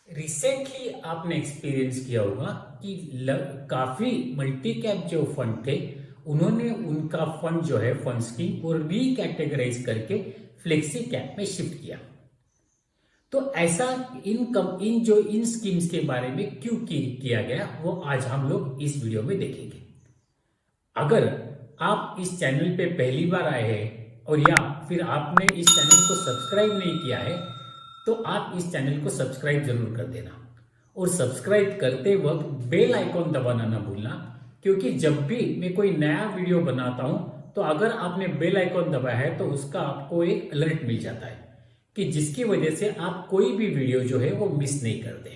Recently आपने experience किया होगा कि काफी मल्टी कैप जो फंड थे उन्होंने उनका फंड जो है फंड्स की वो रीकैटेगराइज करके फ्लेक्सी कैप में शिफ्ट किया। तो ऐसा इन स्कीम्स के बारे में क्यों किया गया वो आज हम लोग इस वीडियो में देखेंगे। अगर आप इस चैनल पे पहली बार आए हैं और या फिर आपने इस चैनल को सब्सक्राइब नहीं किया है तो आप इस चैनल को सब्सक्राइब जरूर कर देना और सब्सक्राइब करते वक्त बेल आइकॉन दबाना ना भूलना, क्योंकि जब भी मैं कोई नया वीडियो बनाता हूं तो अगर आपने बेल आइकॉन दबाया है तो उसका आपको एक अलर्ट मिल जाता है कि जिसकी वजह से आप कोई भी वीडियो जो है वो मिस नहीं करते।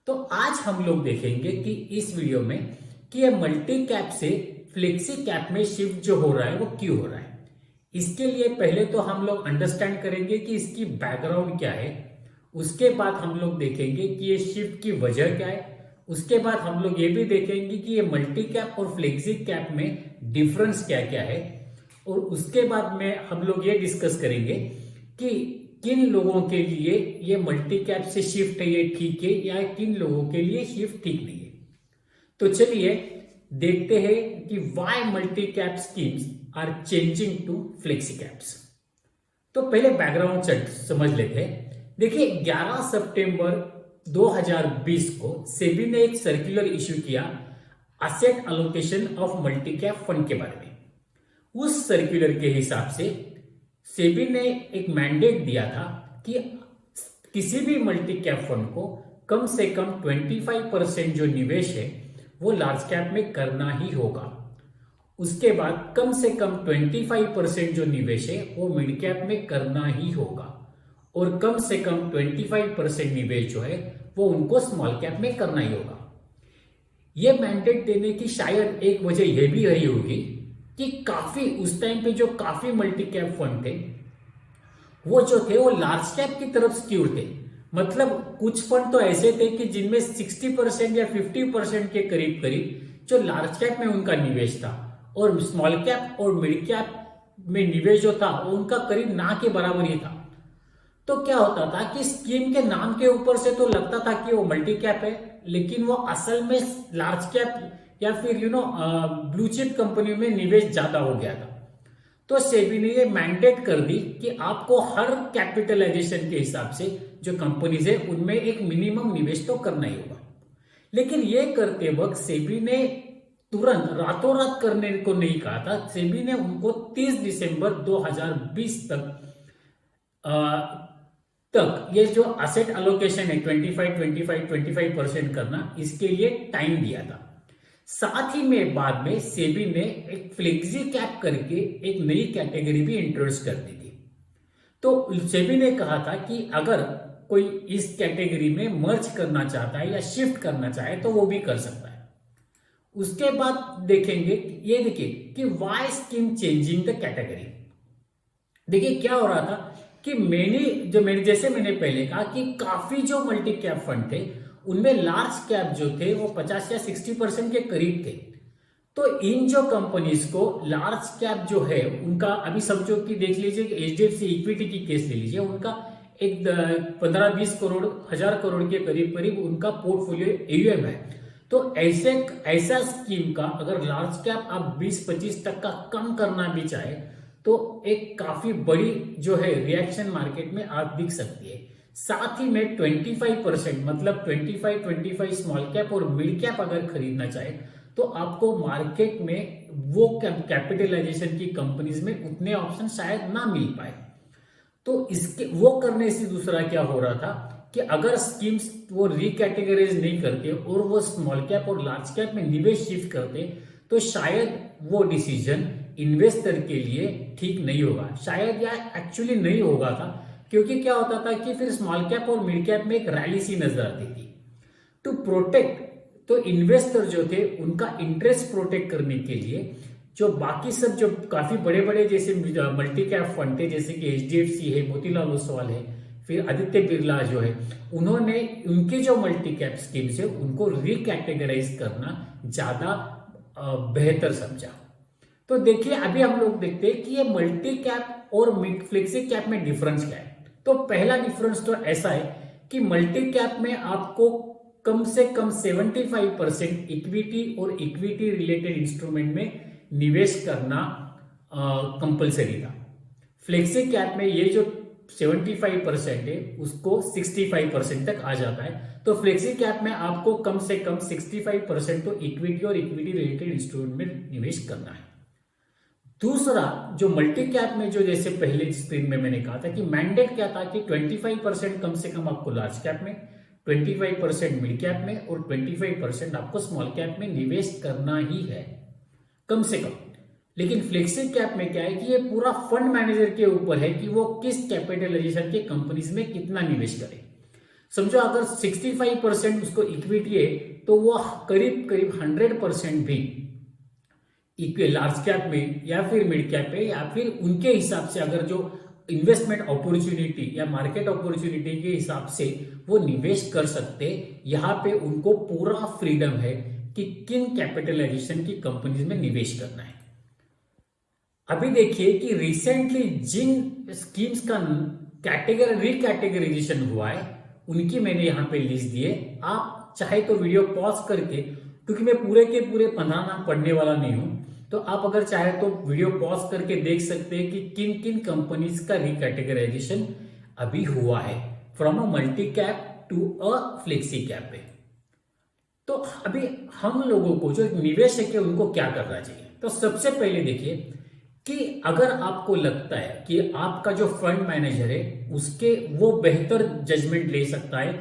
तो आज हम लोग देखेंगे कि इस वीडियो में कि ये मल्टी कैप से फ्लेक्सी कैप में शिफ्ट जो हो रहा है वो क्यों हो रहा है। इसके लिए पहले तो हम लोग अंडरस्टैंड करेंगे कि इसकी बैकग्राउंड क्या है, उसके बाद हम लोग देखेंगे कि ये शिफ्ट की वजह क्या है, उसके बाद हम लोग ये भी देखेंगे कि ये मल्टी कैप और फ्लेक्सी कैप में डिफरेंस क्या क्या है, और उसके बाद में हम लोग ये डिस्कस करेंगे कि किन लोगों के लिए ये मल्टी कैप से शिफ्ट है ये ठीक है या किन लोगों के लिए शिफ्ट ठीक नहीं है। तो चलिए देखते हैं कि why multi cap schemes are changing to flexi caps. तो पहले बैकग्राउंड समझ लेते हैं। देखिए 11 सितंबर 2020 को सेबी ने एक सर्कुलर इश्यू किया asset allocation of multi cap fund के बारे में। उस सर्कुलर के हिसाब से सेबी ने एक मैंडेट दिया था कि किसी भी मल्टी कैप फंड को कम से कम 25% जो निवेश है वो लार्ज कैप में करना ही होगा। उसके बाद कम से कम 25% जो निवेश है वो मिड कैप में करना ही होगा, और कम से कम 25% निवेश जो है वो उनको स्मॉल कैप में करना ही होगा। ये मैंडेट देने की शायद एक वजह यह भी रही होगी कि काफी उस टाइम पे जो काफी मल्टी कैप फंड थे वो जो थे वो लार्ज कैप की तरफ स्क्यूड थे। मतलब कुछ फंड तो ऐसे थे कि जिनमें 60% या 50% के करीब करीब जो लार्ज कैप में उनका निवेश था, और स्मॉल कैप और मिड कैप में निवेश जो था वो उनका करीब ना के बराबर ही था। तो क्या होता था कि स्कीम के नाम के ऊपर से तो लगता था कि वो मल्टी कैप है, लेकिन वो असल में लार्ज कैप या फिर ब्लू चिप कंपनी में निवेश ज्यादा हो गया था। तो सेबी ने ये मैंडेट कर दी कि आपको हर कैपिटलाइजेशन के हिसाब से जो कंपनीज है उनमें एक मिनिमम निवेश तो करना ही होगा। लेकिन ये करते वक्त सेबी ने तुरंत रातों रात करने को नहीं कहा था। सेबी ने उनको 30 दिसंबर 2020 तक ये जो असेट अलोकेशन है 25-25-25% करना, इसके लिए टाइम दिया था। साथ ही में बाद में सेबी ने एक फ्लेक्सी कैप करके एक नई कैटेगरी भी इंट्रोड्यूस कर दी थी। तो सेबी ने कहा था कि अगर कोई इस कैटेगरी में मर्ज करना चाहता है या शिफ्ट करना चाहे तो वो भी कर सकता है। उसके बाद देखेंगे, ये देखिए कि why scheme changing the category. देखिए क्या हो रहा था कि मैंने जैसे मैंने पहले कहा कि काफी जो मल्टी कैप फंड थे उनमें लार्ज कैप जो थे वो 50 या 60% के करीब थे। तो इन जो कंपनीज को लार्ज कैप जो है उनका अभी समझो कि देख लीजिए कि एचडीएफसी इक्विटी की केस ले लीजिए, उनका एक 15-20 करोड़ 1000 करोड़ के करीब करीब उनका पोर्टफोलियो एयूएम है। तो ऐसा स्कीम का अगर लार्ज कैप आप 20-25 तक का कम करना भी चाहे तो एक काफी बड़ी जो है रिएक्शन मार्केट में आप दिख सकती है। साथ ही में 25% मतलब 25 स्मॉल कैप और मिड कैप अगर खरीदना चाहे तो आपको मार्केट में वो कैपिटलाइजेशन की कंपनीज में उतने ऑप्शन शायद ना मिल पाए। तो इसके वो करने से दूसरा क्या हो रहा था कि अगर स्कीम्स वो रिकैटेगराइज नहीं करते और वो स्मॉल कैप और लार्ज कैप में निवेश शिफ्ट करते तो शायद वो डिसीजन इन्वेस्टर के लिए ठीक नहीं होगा, शायद या एक्चुअली नहीं होगा था। क्योंकि क्या होता था कि फिर स्मॉल कैप और मिड कैप में एक रैली सी नजर आती थी। टू प्रोटेक्ट, तो इन्वेस्टर जो थे उनका इंटरेस्ट प्रोटेक्ट करने के लिए जो बाकी सब जो काफी बड़े बड़े जैसे मल्टी कैप फंड थे जैसे कि एचडीएफसी है, मोतीलाल ओसवाल है, फिर आदित्य बिरला जो है, उन्होंने उनके जो मल्टी कैप स्कीम्स है उनको रिकैटेगराइज करना ज्यादा बेहतर समझा। तो देखिए अभी हम लोग देखते हैं कि ये मल्टी कैप और फ्लेक्सी कैप में डिफरेंस क्या है। तो पहला डिफरेंस तो ऐसा है कि मल्टी कैप में आपको कम से कम 75% इक्विटी और इक्विटी रिलेटेड इंस्ट्रूमेंट में निवेश करना कंपलसरी था। फ्लेक्सी कैप में ये जो 75% है उसको 65% तक आ जाता है। तो फ्लेक्सी कैप में आपको कम से कम 65% तो इक्विटी और इक्विटी रिलेटेड इंस्ट्रूमेंट में निवेश करना है। दूसरा, जो मल्टी कैप में जो जैसे पहले स्क्रीन में मैंने कहा था कि मैंडेट क्या था कि 25% कम से कम आपको लार्ज कैप में, 25% मिड कैप में और 25% आपको स्मॉल कैप में निवेश करना ही है कम से कम। लेकिन फ्लेक्सी कैप में क्या है कि ये पूरा फंड मैनेजर के ऊपर है कि वो किस कैपिटलाइजेशन के कंपनीज में कितना निवेश करे। समझो अगर 65% उसको इक्विटी है तो वो करीब करीब 100% भी लार्ज कैप में या फिर मिड कैप में या फिर उनके हिसाब से अगर जो इन्वेस्टमेंट अपॉर्चुनिटी या मार्केट अपॉर्चुनिटी के हिसाब से वो निवेश कर सकते। यहाँ पे उनको पूरा फ्रीडम है कि किन कैपिटलाइजेशन की कंपनीज में निवेश करना है। अभी देखिए कि रिसेंटली जिन स्कीम्स का रिकैटेगराइजेशन हुआ है उनकी मैंने यहाँ पे लिस्ट दी है। आप चाहे तो वीडियो पॉज करके, क्योंकि मैं पूरे के पूरे 15 नाम पढ़ने वाला नहीं हूं, तो आप अगर चाहे तो वीडियो पॉज करके देख सकते हैं कि किन किन कंपनीज का रिकैटेगराइजेशन अभी हुआ है from a multi cap to a flexi cap पे। तो अभी हम लोगों को जो निवेशक है उनको क्या करना चाहिए। तो सबसे पहले देखिए कि अगर आपको लगता है कि आपका जो फंड मैनेजर है उसके वो बेहतर जजमेंट ले सकता है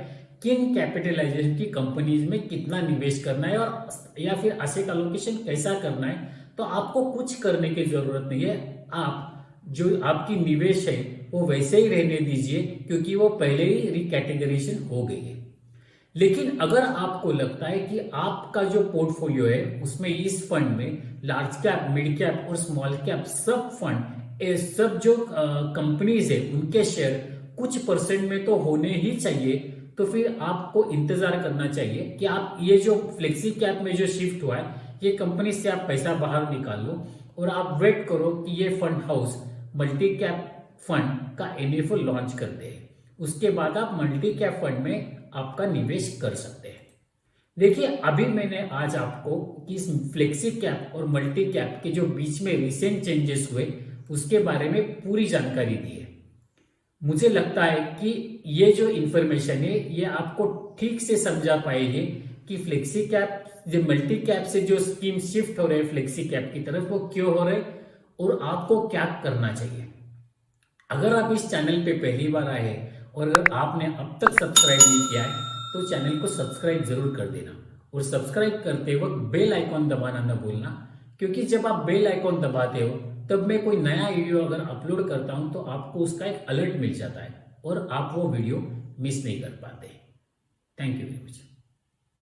किन कैपिटलाइजेशन की कंपनीज में कितना निवेश करना है और या फिर एसेट एलोकेशन कैसा करना है, तो आपको कुछ करने की जरूरत नहीं है। आप जो आपकी निवेश है वो वैसे ही रहने दीजिए क्योंकि वो पहले ही रिकैटेगराइजेशन हो गई है। लेकिन अगर आपको लगता है कि आपका जो पोर्टफोलियो है उसमें इस फंड में लार्ज कैप, मिड कैप और स्मॉल कैप सब फंड सब जो कंपनीज है उनके शेयर कुछ परसेंट में तो होने ही चाहिए, तो फिर आपको इंतजार करना चाहिए कि आप ये जो फ्लेक्सी कैप में जो शिफ्ट हुआ है ये कंपनी से आप पैसा बाहर निकाल लो और आप वेट करो कि ये fund house multi cap fund का एनएफओ लॉन्च कर दे। उसके बाद आप मल्टी कैप फंड में आपका निवेश कर सकते हैं। देखिए अभी मैंने आज आपको कि इस फ्लेक्सी कैप और मल्टी कैप के जो बीच में रिसेंट चेंजेस हुए उसके बारे में पूरी जानकारी दी है। मुझे लगता है कि ये जो इंफॉर्मेशन है ये आपको ठीक से समझा पाएगी कि फ्लेक्सी कैप जो मल्टी कैप से जो स्कीम शिफ्ट हो रहे हैं फ्लेक्सी कैप की तरफ वो क्यों हो रहे और आपको क्या करना चाहिए। अगर आप इस चैनल पे पहली बार आए हैं और अगर आपने अब तक सब्सक्राइब नहीं किया है तो चैनल को सब्सक्राइब जरूर कर देना और सब्सक्राइब करते वक्त बेल आइकॉन दबाना न भूलना, क्योंकि जब आप बेल आइकॉन दबाते हो तब मैं कोई नया वीडियो अगर अपलोड करता हूं तो आपको उसका एक अलर्ट मिल जाता है और आप वो वीडियो मिस नहीं कर पाते। Thank you very much.